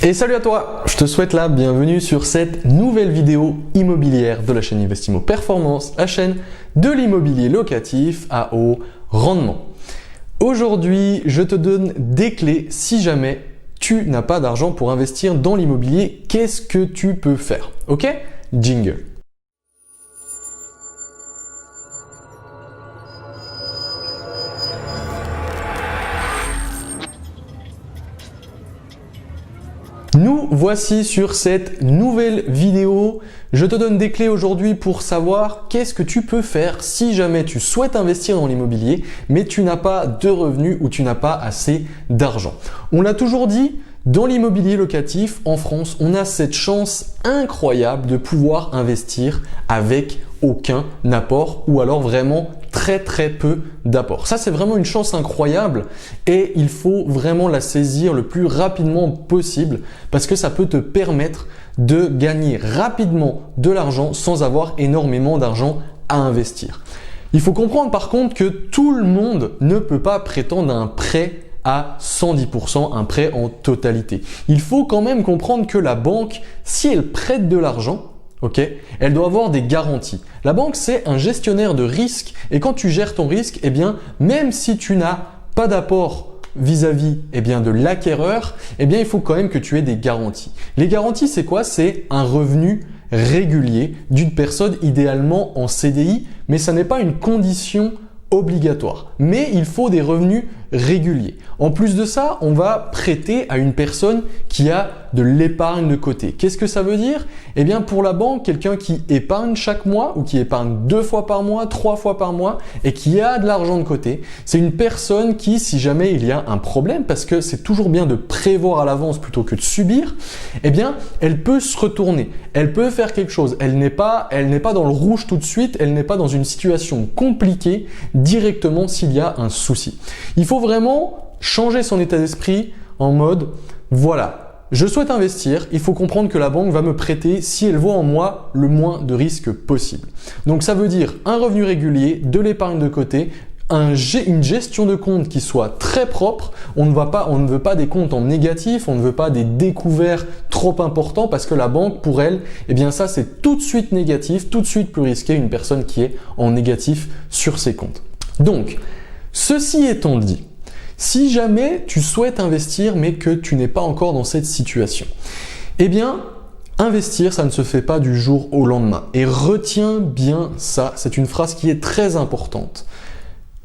Et salut à toi, je te souhaite la bienvenue sur cette nouvelle vidéo immobilière de la chaîne Investimo Performance, la chaîne de l'immobilier locatif à haut rendement. Aujourd'hui, je te donne des clés si jamais tu n'as pas d'argent pour investir dans l'immobilier. Qu'est-ce que tu peux faire? Ok? Jingle. Nous voici sur cette nouvelle vidéo. Je te donne des clés aujourd'hui pour savoir qu'est-ce que tu peux faire si jamais tu souhaites investir dans l'immobilier, mais tu n'as pas de revenus ou tu n'as pas assez d'argent. On l'a toujours dit, dans l'immobilier locatif en France, on a cette chance incroyable de pouvoir investir avec aucun apport ou alors vraiment très peu d'apport. Ça, c'est vraiment une chance incroyable et il faut vraiment la saisir le plus rapidement possible parce que ça peut te permettre de gagner rapidement de l'argent sans avoir énormément d'argent à investir. Il faut comprendre par contre que tout le monde ne peut pas prétendre à un prêt à 110%, un prêt en totalité. Il faut quand même comprendre que la banque, si elle prête de l'argent, elle doit avoir des garanties. La banque, c'est un gestionnaire de risque et quand tu gères ton risque, même si tu n'as pas d'apport vis-à-vis de l'acquéreur, il faut quand même que tu aies des garanties. Les garanties, c'est quoi? C'est un revenu régulier d'une personne idéalement en CDI, mais ça n'est pas une condition obligatoire. Mais il faut des revenus réguliers. En plus de ça, on va prêter à une personne qui a de l'épargne de côté. Qu'est-ce que ça veut dire? Pour la banque, quelqu'un qui épargne chaque mois ou qui épargne 2 fois par mois, 3 fois par mois et qui a de l'argent de côté, c'est une personne qui, si jamais il y a un problème, parce que c'est toujours bien de prévoir à l'avance plutôt que de subir, elle peut se retourner, elle peut faire quelque chose. Elle n'est pas dans le rouge tout de suite, elle n'est pas dans une situation compliquée directement s'il y a un souci. Il faut vraiment changer son état d'esprit en mode voilà. Je souhaite investir, il faut comprendre que la banque va me prêter si elle voit en moi le moins de risques possible. Donc ça veut dire un revenu régulier, de l'épargne de côté, une gestion de compte qui soit très propre. On ne veut pas des comptes en négatif, on ne veut pas des découverts trop importants parce que la banque, pour elle, ça c'est tout de suite négatif, tout de suite plus risqué une personne qui est en négatif sur ses comptes. Donc, ceci étant dit, si jamais tu souhaites investir mais que tu n'es pas encore dans cette situation, investir, ça ne se fait pas du jour au lendemain. Et retiens bien ça, c'est une phrase qui est très importante.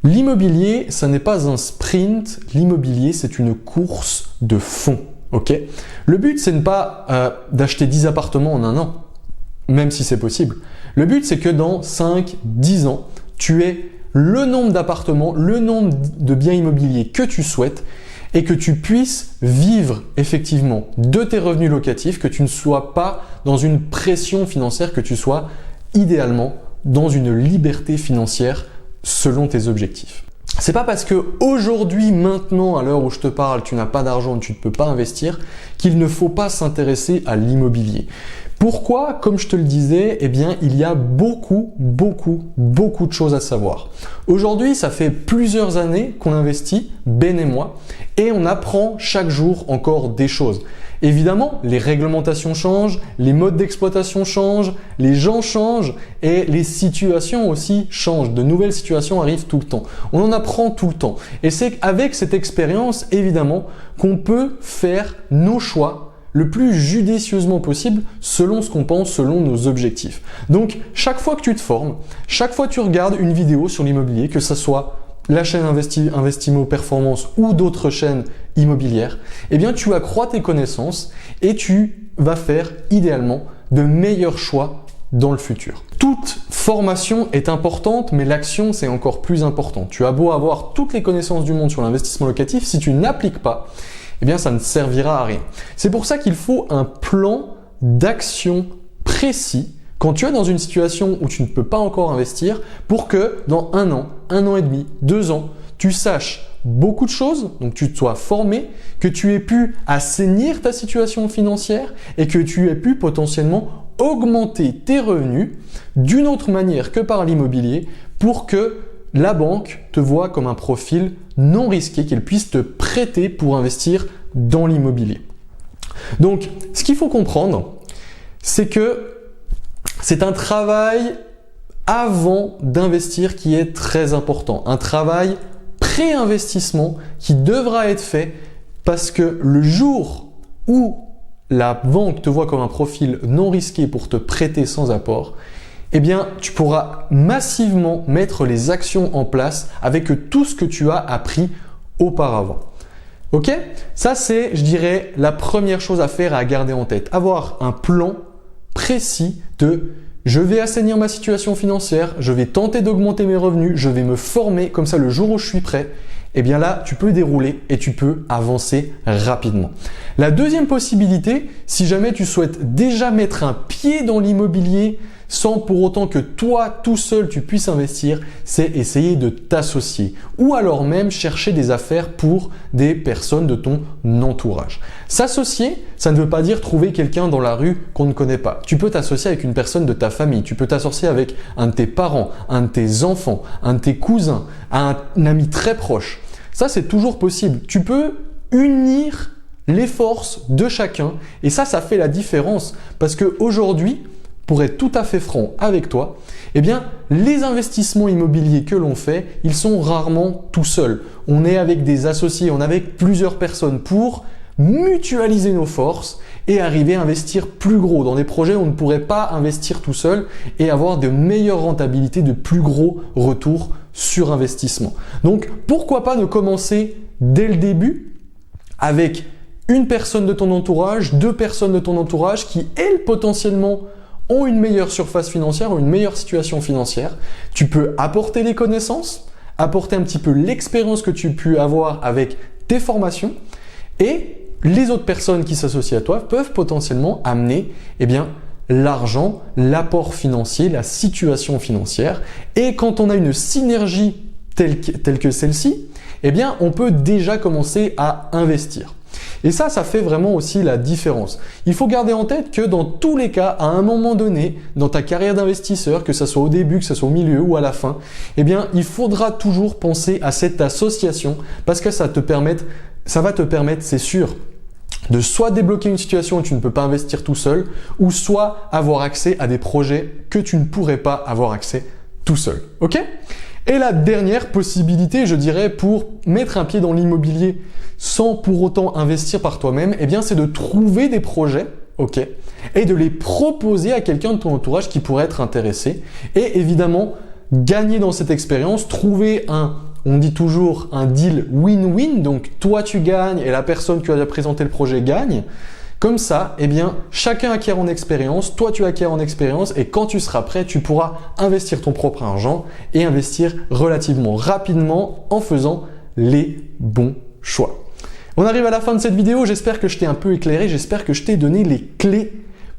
L'immobilier, ça n'est pas un sprint, l'immobilier, c'est une course de fond. Le but, c'est ne pas d'acheter 10 appartements en un an, même si c'est possible. Le but, c'est que dans 5, 10 ans, tu aies le nombre d'appartements, le nombre de biens immobiliers que tu souhaites et que tu puisses vivre effectivement de tes revenus locatifs, que tu ne sois pas dans une pression financière, que tu sois idéalement dans une liberté financière selon tes objectifs. C'est pas parce que aujourd'hui, maintenant, à l'heure où je te parle, tu n'as pas d'argent et tu ne peux pas investir qu'il ne faut pas s'intéresser à l'immobilier. Pourquoi? Comme je te le disais, il y a beaucoup de choses à savoir. Aujourd'hui, ça fait plusieurs années qu'on investit, Ben et moi, et on apprend chaque jour encore des choses. Évidemment, les réglementations changent, les modes d'exploitation changent, les gens changent et les situations aussi changent. De nouvelles situations arrivent tout le temps. On en apprend tout le temps. Et c'est avec cette expérience, évidemment, qu'on peut faire nos choix le plus judicieusement possible selon ce qu'on pense, selon nos objectifs. Donc, chaque fois que tu te formes, chaque fois que tu regardes une vidéo sur l'immobilier, que ce soit la chaîne Investimo Performance ou d'autres chaînes immobilières, tu accrois tes connaissances et tu vas faire idéalement de meilleurs choix dans le futur. Toute formation est importante, mais l'action, c'est encore plus important. Tu as beau avoir toutes les connaissances du monde sur l'investissement locatif, si tu n'appliques pas, ça ne servira à rien. C'est pour ça qu'il faut un plan d'action précis quand tu es dans une situation où tu ne peux pas encore investir pour que dans 1 an et demi, 2 ans, tu saches beaucoup de choses, donc tu te sois formé, que tu aies pu assainir ta situation financière et que tu aies pu potentiellement augmenter tes revenus d'une autre manière que par l'immobilier pour que la banque te voit comme un profil non risqué, qu'elle puisse te prêter pour investir dans l'immobilier. Donc, ce qu'il faut comprendre, c'est que c'est un travail avant d'investir qui est très important. Un travail pré-investissement qui devra être fait parce que le jour où la banque te voit comme un profil non risqué pour te prêter sans apport, eh bien, tu pourras massivement mettre les actions en place avec tout ce que tu as appris auparavant. Ok? Ça, c'est, je dirais, la première chose à faire et à garder en tête. Avoir un plan précis de je vais assainir ma situation financière, je vais tenter d'augmenter mes revenus, je vais me former, comme ça le jour où je suis prêt, eh bien là, tu peux dérouler et tu peux avancer rapidement. La deuxième possibilité, si jamais tu souhaites déjà mettre un pied dans l'immobilier sans pour autant que toi, tout seul, tu puisses investir, c'est essayer de t'associer ou alors même chercher des affaires pour des personnes de ton entourage. S'associer, ça ne veut pas dire trouver quelqu'un dans la rue qu'on ne connaît pas. Tu peux t'associer avec une personne de ta famille, tu peux t'associer avec un de tes parents, un de tes enfants, un de tes cousins, un ami très proche. Ça, c'est toujours possible. Tu peux unir les forces de chacun et ça fait la différence parce qu'aujourd'hui, pour être tout à fait franc avec toi, eh bien, les investissements immobiliers que l'on fait, ils sont rarement tout seuls. On est avec des associés, on est avec plusieurs personnes pour mutualiser nos forces et arriver à investir plus gros dans des projets où on ne pourrait pas investir tout seul et avoir de meilleures rentabilités, de plus gros retours sur investissement. Donc, pourquoi pas ne commencer dès le début avec une personne de ton entourage, deux personnes de ton entourage qui, elles, potentiellement, ont une meilleure surface financière ou une meilleure situation financière. Tu peux apporter les connaissances, apporter un petit peu l'expérience que tu as pu avoir avec tes formations et les autres personnes qui s'associent à toi peuvent potentiellement amener l'argent, l'apport financier, la situation financière. Et quand on a une synergie telle que celle-ci, on peut déjà commencer à investir. Et ça fait vraiment aussi la différence. Il faut garder en tête que dans tous les cas, à un moment donné, dans ta carrière d'investisseur, que ce soit au début, que ce soit au milieu ou à la fin, il faudra toujours penser à cette association parce que ça va te permettre, c'est sûr, de soit débloquer une situation où tu ne peux pas investir tout seul, ou soit avoir accès à des projets que tu ne pourrais pas avoir accès tout seul. Ok ? Et la dernière possibilité, je dirais, pour mettre un pied dans l'immobilier sans pour autant investir par toi-même, c'est de trouver des projets, ok, et de les proposer à quelqu'un de ton entourage qui pourrait être intéressé. Et évidemment, gagner dans cette expérience, trouver on dit toujours un deal win-win, donc toi tu gagnes et la personne qui a présenté le projet gagne. Comme ça, chacun acquiert en expérience, toi tu acquiers en expérience et quand tu seras prêt, tu pourras investir ton propre argent et investir relativement rapidement en faisant les bons choix. On arrive à la fin de cette vidéo, j'espère que je t'ai un peu éclairé, j'espère que je t'ai donné les clés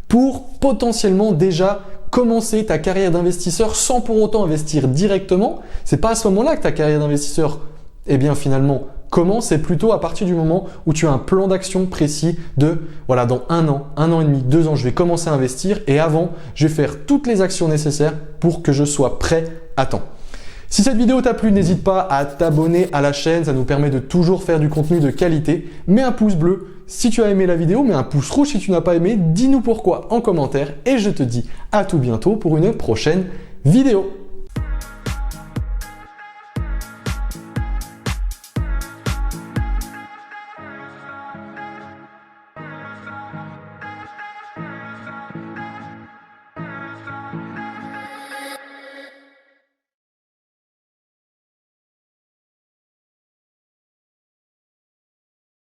pour potentiellement déjà commencer ta carrière d'investisseur sans pour autant investir directement. C'est pas à ce moment-là que ta carrière d'investisseur, finalement, commence, c'est plutôt à partir du moment où tu as un plan d'action précis de, voilà, dans un an et demi, 2 ans, je vais commencer à investir et avant, je vais faire toutes les actions nécessaires pour que je sois prêt à temps. Si cette vidéo t'a plu, n'hésite pas à t'abonner à la chaîne, ça nous permet de toujours faire du contenu de qualité. Mets un pouce bleu si tu as aimé la vidéo, mets un pouce rouge si tu n'as pas aimé, dis-nous pourquoi en commentaire et je te dis à tout bientôt pour une prochaine vidéo.